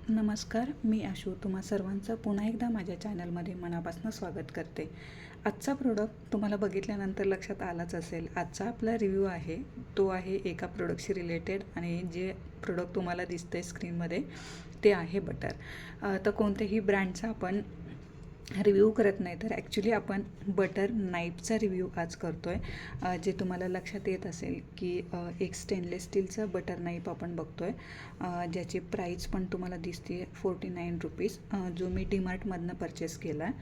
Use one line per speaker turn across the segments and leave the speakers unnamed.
नमस्कार, मी आशू तुम्हा सर्वांचं पुन्हा एकदा माझ्या चॅनलमध्ये मनापासून स्वागत करते. आजचा प्रोडक्ट तुम्हाला बघितल्यानंतर लक्षात आलाच असेल. आजचा आपला रिव्ह्यू आहे तो आहे एका प्रोडक्टशी रिलेटेड आणि जे प्रोडक्ट तुम्हाला दिसतंय स्क्रीनमध्ये ते आहे बटर. तर कोणत्याही ब्रँडचा आपण रिव्ह्यू करत नाही, तर ॲक्च्युली आपण बटर नाईफचा रिव्ह्यू आज करतो आहे. जे तुम्हाला लक्षात येत असेल की एक स्टेनलेस स्टीलचं बटर नाईफ आपण बघतो आहे, ज्याची प्राईस पण तुम्हाला दिसते 49 रुपीज, जो मी डीमार्टमधनं परचेस केला आहे.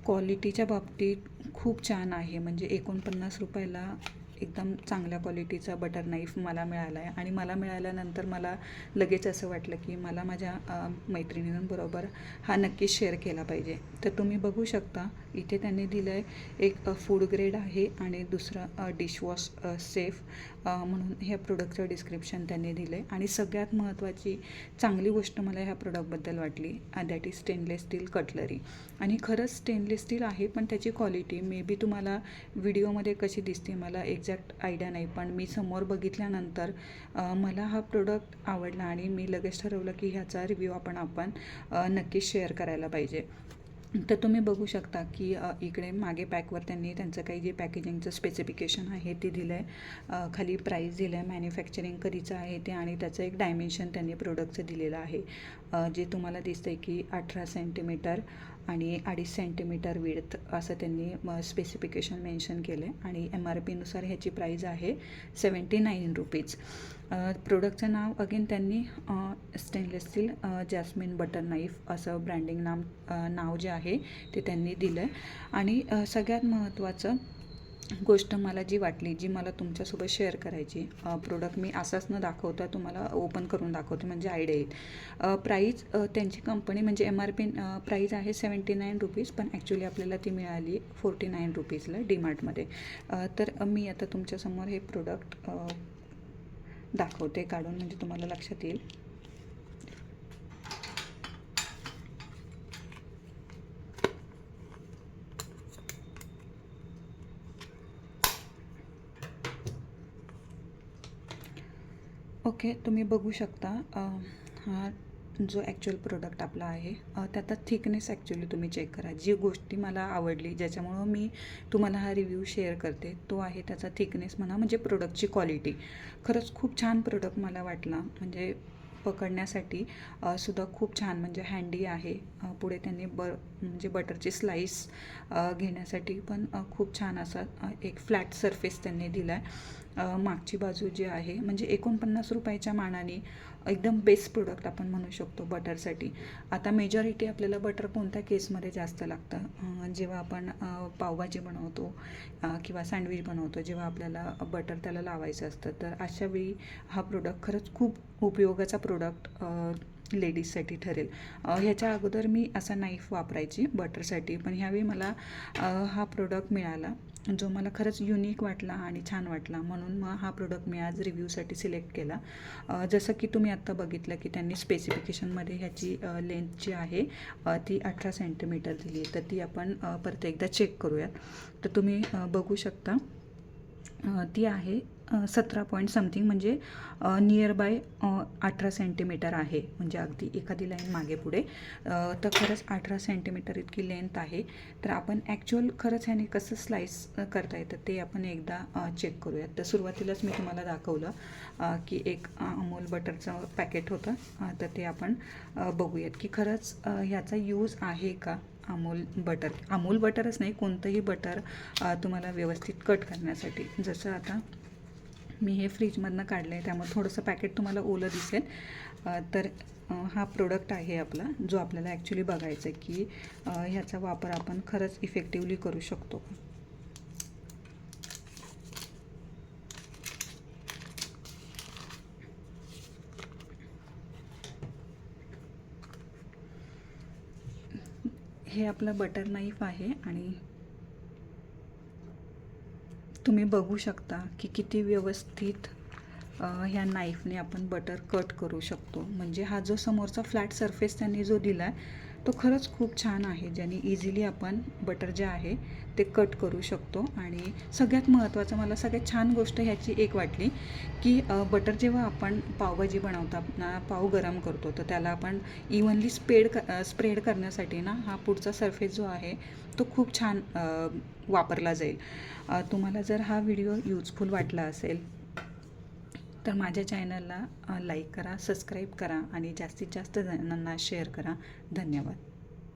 क्वालिटीच्या बाबतीत खूप छान आहे, म्हणजे 49 रुपयाला एकदम चांगल्या क्वालिटीचा बटर नाईफ मला मिळाला आहे. आणि मला मिळाल्यानंतर मला लगेच असं वाटलं की मला माझ्या मैत्रिणींबरोबर हा नक्कीच शेअर केला पाहिजे. तर तुम्ही बघू शकता इथे त्यांनी दिलं आहे एक फूड ग्रेड आहे आणि दुसरं डिशवॉश सेफ म्हणून ह्या प्रोडक्टचं डिस्क्रिप्शन त्यांनी दिलं आहे. आणि सगळ्यात महत्त्वाची चांगली गोष्ट मला ह्या प्रोडक्टबद्दल वाटली that is stainless steel cutlery. आणि खरंच स्टेनलेस स्टील आहे, पण त्याची क्वालिटी मे बी तुम्हाला व्हिडिओमध्ये कशी दिसते मला एक्झॅक्ट आयडिया नाही, पण मी समोर बघितल्यानंतर मला हा प्रोडक्ट आवडला आणि मी लगेच ठरवलं की ह्याचा रिव्ह्यू आपण नक्कीच शेअर करायला पाहिजे. तर तुम्ही बघू शकता की इकडे मागे पॅकवर त्यांनी त्यांचं काही जे पॅकेजिंगचं स्पेसिफिकेशन आहे ते दिलं आहे, खाली प्राईस दिलं आहे, मॅन्युफॅक्चरिंग कधीचं आहे ते, आणि त्याचं एक डायमेन्शन त्यांनी प्रोडक्टचं दिलेलं आहे, जे तुम्हाला दिसतं आहे की 18 सेंटीमीटर आणि 2.5 सेंटीमीटर विड्थ असं त्यांनी स्पेसिफिकेशन मेन्शन केलं आहे. आणि MRPनुसार ह्याची प्राईज आहे 79 रुपीज. प्रोडक्टचं नाव अगेन त्यांनी stainless steel jasmine butter knife असं ब्रँडिंग नाव जे आहे ते त्यांनी दिलं आहे. आणि सगळ्यात महत्त्वाचं गोष्ट मला जी वाटली, जी मला तुमच्यासोबत शेअर करायची, प्रोडक्ट मी असाच न दाखवता तुम्हाला ओपन करून दाखवते म्हणजे आयडिया येईल. प्राईज त्यांची कंपनी म्हणजे MRP प्राईज आहे 79 रुपीज, पण ॲक्च्युली आपल्याला ती मिळाली 49 रुपीजला डीमार्टमध्ये. तर मी आता तुमच्यासमोर हे प्रोडक्ट दाखवते काढून, म्हणजे तुम्हाला लक्षात येईल. ओके, तुम्ही बघू शकता हा जो ॲक्च्युअल प्रोडक्ट आपला आहे त्याचा थिकनेस ॲक्च्युली तुम्ही चेक करा. जी गोष्टी मला आवडली ज्याच्यामुळं मी तुम्हाला हा रिव्ह्यू शेअर करते तो आहे त्याचा थिकनेस म्हणा, म्हणजे प्रोडक्टची क्वालिटी. खरंच खूप छान प्रोडक्ट मला वाटला, म्हणजे पकडण्यासाठी सुद्धा खूप छान, म्हणजे हँडी आहे. पुढे त्यांनी म्हणजे बटरची स्लाईस घेण्यासाठी पण खूप छान असा एक फ्लॅट सरफेस त्यांनी दिला आहे. मागची बाजू जी आहे म्हणजे 49 रुपयाच्या मानाने एकदम बेस्ट प्रोडक्ट आपण म्हणू शकतो बटरसाठी. आता मेजॉरिटी आपल्याला बटर कोणत्या केसमध्ये जास्त लागतं, जेव्हा आपण पावभाजी बनवतो किंवा सँडविच बनवतो, जेव्हा आपल्याला बटर त्याला लावायचं असतं, तर अशावेळी हा प्रोडक्ट खरंच खूप उपयोगाचा प्रोडक्ट लेडीजसाठी ठरेल. ह्याच्या अगोदर मी असा नाईफ वापरायची बटरसाठी, पण ह्यावेळी मला हा प्रोडक्ट मिळाला जो मला खरंच युनिक वाटला आणि छान वाटला, म्हणून मग हा प्रोडक्ट मी आज रिव्ह्यूसाठी सिलेक्ट केला. जसं की तुम्ही आत्ता बघितलं की त्यांनी स्पेसिफिकेशनमध्ये ह्याची लेंथ जी आहे ती 18 सेंटीमीटर दिली आहे, तर ती आपण परत एकदा चेक करूयात. तर तुम्ही बघू शकता ती आहे 17 पॉईंट समथिंग, म्हणजे नियर बाय 18 सेंटीमीटर आहे, म्हणजे अगदी एखादी लाईन मागे पुढे. तर खरंच 18 सेंटीमीटर इतकी लेंथ आहे. तर आपण ॲक्च्युअल खरंच ह्याने कसं स्लाईस करता येतं ते आपण एकदा चेक करूयात. तर सुरुवातीलाच मी तुम्हाला दाखवलं की एक अमूल बटरचं पॅकेट होतं, तर ते आपण बघूयात की खरंच ह्याचा यूज आहे का. अमूल बटरच नाही, कोणतंही बटर तुम्हाला व्यवस्थित कट करण्यासाठी. जसं आता मी हे फ्रीजमधनं काढलं आहे त्यामुळे थोडंसं पॅकेट तुम्हाला ओलं दिसेल. तर हा प्रोडक्ट आहे आपला, जो आपल्याला ॲक्च्युली बघायचा आहे की ह्याचा वापर आपण खरंच इफेक्टिवली करू शकतो. हे आपलं बटर नाईफ आहे आणि तुम्ही बघू शकता की किती व्यवस्थित ह्या नाईफने आपण बटर कट करू शकतो. म्हणजे हा जो समोरचा फ्लॅट सरफेस त्यांनी जो दिला आहे तो खरंच खूप छान आहे, ज्याने इझिली आपण बटर जे आहे ते कट करू शकतो. आणि सगळ्यात महत्त्वाचं मला सगळ्यात छान गोष्ट ह्याची एक वाटली की बटर जेव्हा आपण पावभाजी बनवताना पाव गरम करतो तर त्याला आपण इव्हनली स्प्रेड करण्यासाठी ना हा पुढचा सरफेस जो आहे तो खूप छान वापरला जाईल. तुम्हाला जर हा व्हिडिओ यूजफुल वाटला असेल तर माझ्या चॅनलला लाईक करा, सबस्क्राईब करा आणि जास्तीत जास्त जणांना शेअर करा. धन्यवाद.